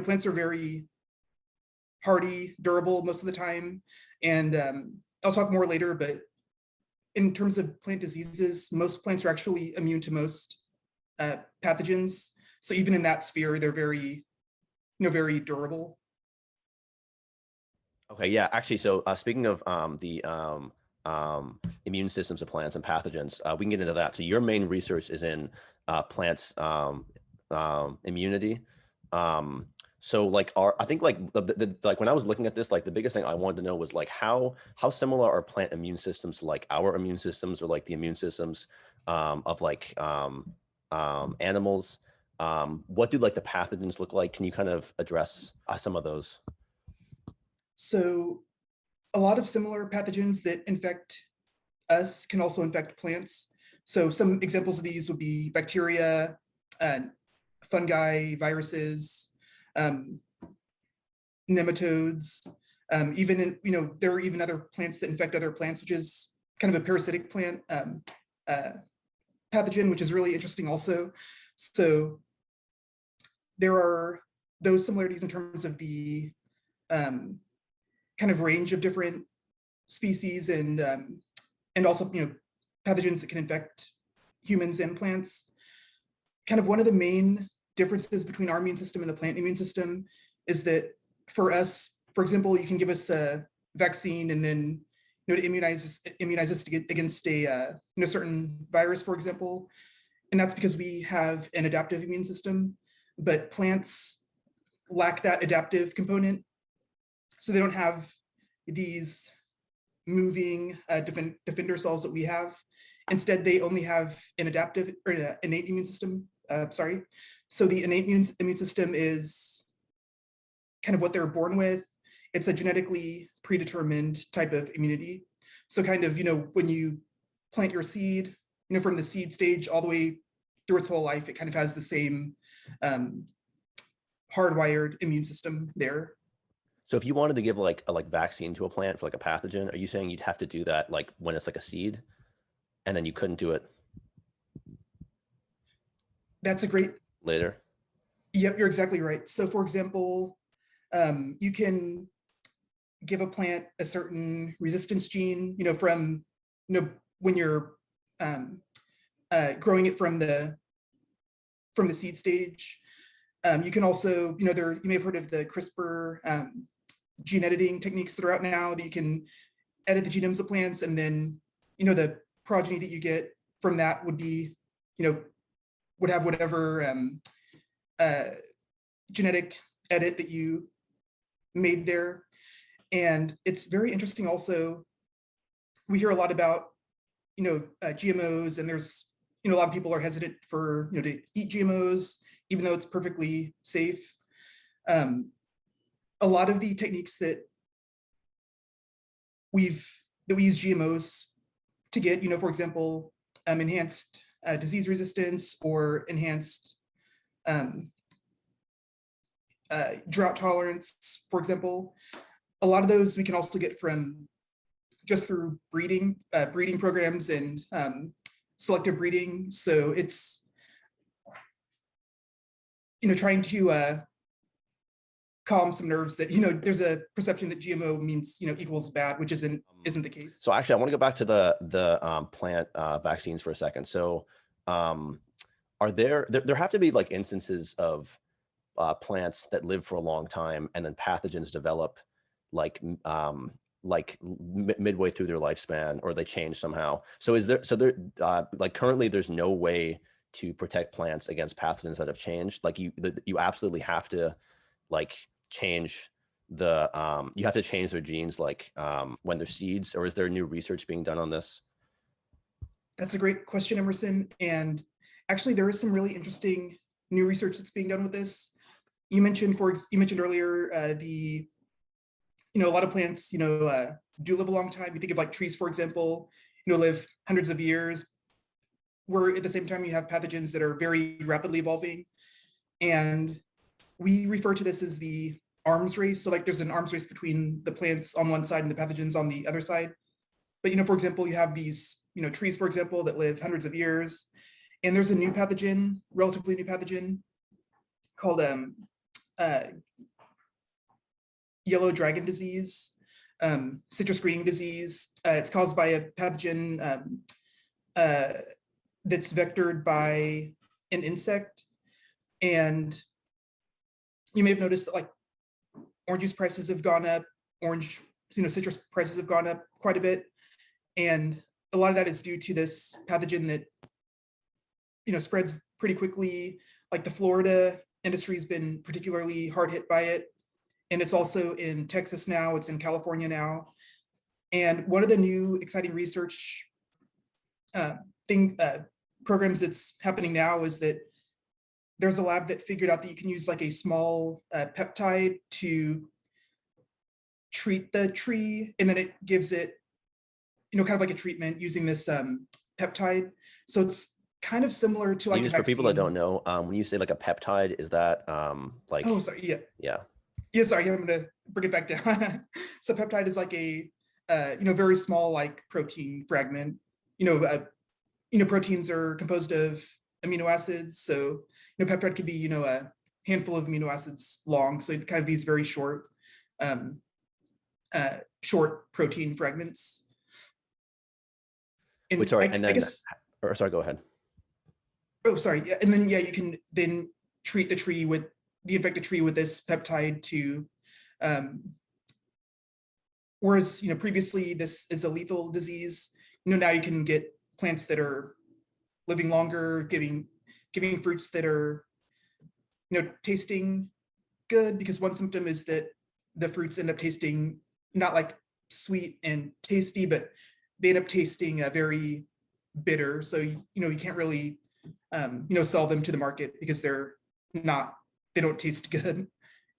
plants are very hardy, durable most of the time. And I'll talk more later, but in terms of plant diseases, most plants are actually immune to most pathogens. So even in that sphere, they're very, very durable. Okay, yeah, actually, so speaking of the immune systems of plants and pathogens, we can get into that. So your main research is in plants immunity. So like I think like like when I was looking at this, like the biggest thing I wanted to know was like how similar are plant immune systems to like our immune systems or like the immune systems of like animals. What do like the pathogens look like? Can you kind of address some of those? So a lot of similar pathogens that infect us can also infect plants. So some examples of these would be bacteria, fungi, viruses, nematodes, even there are even other plants that infect other plants, which is kind of a parasitic plant pathogen, which is really interesting also. So there are those similarities in terms of the kind of range of different species and also pathogens that can infect humans and plants. Kind of one of the main differences between our immune system and the plant immune system is that for us, for example, you can give us a vaccine and then to immunize us against a certain virus, for example, and that's because we have an adaptive immune system. But plants lack that adaptive component, so they don't have these moving defender cells that we have. Instead, they only have an adaptive or innate immune system. So the innate immune system is kind of what they're born with. It's a genetically predetermined type of immunity. So kind of, when you plant your seed, from the seed stage all the way through its whole life, it kind of has the same hardwired immune system there. So if you wanted to give like a vaccine to a plant for like a pathogen, are you saying you'd have to do that like when it's like a seed and then you couldn't do it That's a great later? Yep, you're exactly right. So for example, you can give a plant a certain resistance gene, from, when you're growing it from the seed stage. You can also, you may have heard of the CRISPR gene editing techniques that are out now that you can edit the genomes of plants, and then, the progeny that you get from that would be, would have whatever genetic edit that you made there. And it's very interesting also, we hear a lot about, GMOs, and there's, a lot of people are hesitant for, to eat GMOs, even though it's perfectly safe. A lot of the techniques that we use GMOs to get, for example, enhanced disease resistance or enhanced drought tolerance, for example. A lot of those we can also get from just through breeding programs and selective breeding. So it's, trying to calm some nerves that, there's a perception that GMO means, equals bad, which isn't the case. So actually, I want to go back to the plant vaccines for a second. So are there have to be like instances of plants that live for a long time and then pathogens develop like midway through their lifespan, or they change somehow. So is there like currently there's no way to protect plants against pathogens that have changed? Like you absolutely have to like change the you have to change their genes like when they're seeds, or is there new research being done on this? That's a great question, Emerson. And actually there is some really interesting new research that's being done with this. You mentioned earlier a lot of plants, do live a long time. You think of like trees, for example, live hundreds of years, where at the same time you have pathogens that are very rapidly evolving. And we refer to this as the arms race. So like there's an arms race between the plants on one side and the pathogens on the other side. But, for example, you have these, trees, for example, that live hundreds of years. And there's a new pathogen, relatively new pathogen called yellow dragon disease, citrus greening disease. It's caused by a pathogen that's vectored by an insect. And you may have noticed that like orange juice prices have gone up, citrus prices have gone up quite a bit. And a lot of that is due to this pathogen that, spreads pretty quickly. Like the Florida industry has been particularly hard hit by it. And it's also in Texas now, it's in California now. And one of the new exciting research programs that's happening now is that there's a lab that figured out that you can use like a small peptide to treat the tree, and then it gives it, kind of like a treatment using this peptide. So it's kind of similar to like for people that don't know, when you say like a peptide, is that like? Oh, sorry. Yeah. Yeah. Yeah. Sorry. I'm going to bring it back down. So peptide is like a, very small like protein fragment. Proteins are composed of amino acids. So, peptide could be, a handful of amino acids long. So kind of these very short, short protein fragments. And wait, sorry. Sorry, go ahead. Oh, sorry. Yeah. And then, you can then treat the infected tree with this peptide to, whereas, previously this is a lethal disease, now you can get plants that are living longer, giving fruits that are, tasting good, because one symptom is that the fruits end up tasting not like sweet and tasty, but they end up tasting very bitter. So, you can't really, sell them to the market because they don't taste good.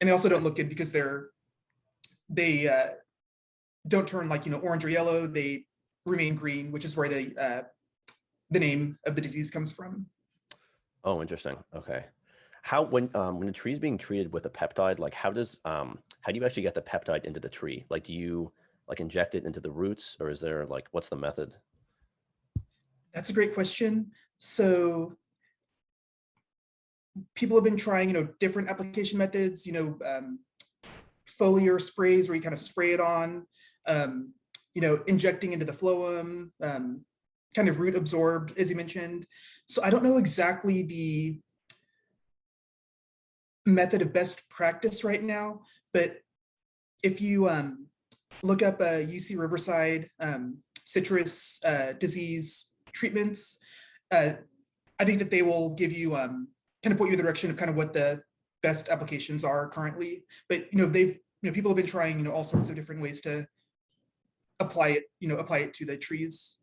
And they also don't look good because they don't turn like, orange or yellow, they remain green, which is where the name of the disease comes from. Oh, interesting. Okay. When a tree is being treated with a peptide, like how do you actually get the peptide into the tree? Like, do you like inject it into the roots, or is there like, what's the method? That's a great question. So people have been trying, different application methods, foliar sprays where you kind of spray it on, injecting into the phloem, kind of root absorbed, as you mentioned. So I don't know exactly the method of best practice right now, but if you look up UC Riverside citrus disease treatments, I think that they will give you kind of point you in the direction of kind of what the best applications are currently. But people have been trying all sorts of different ways to apply it to the trees.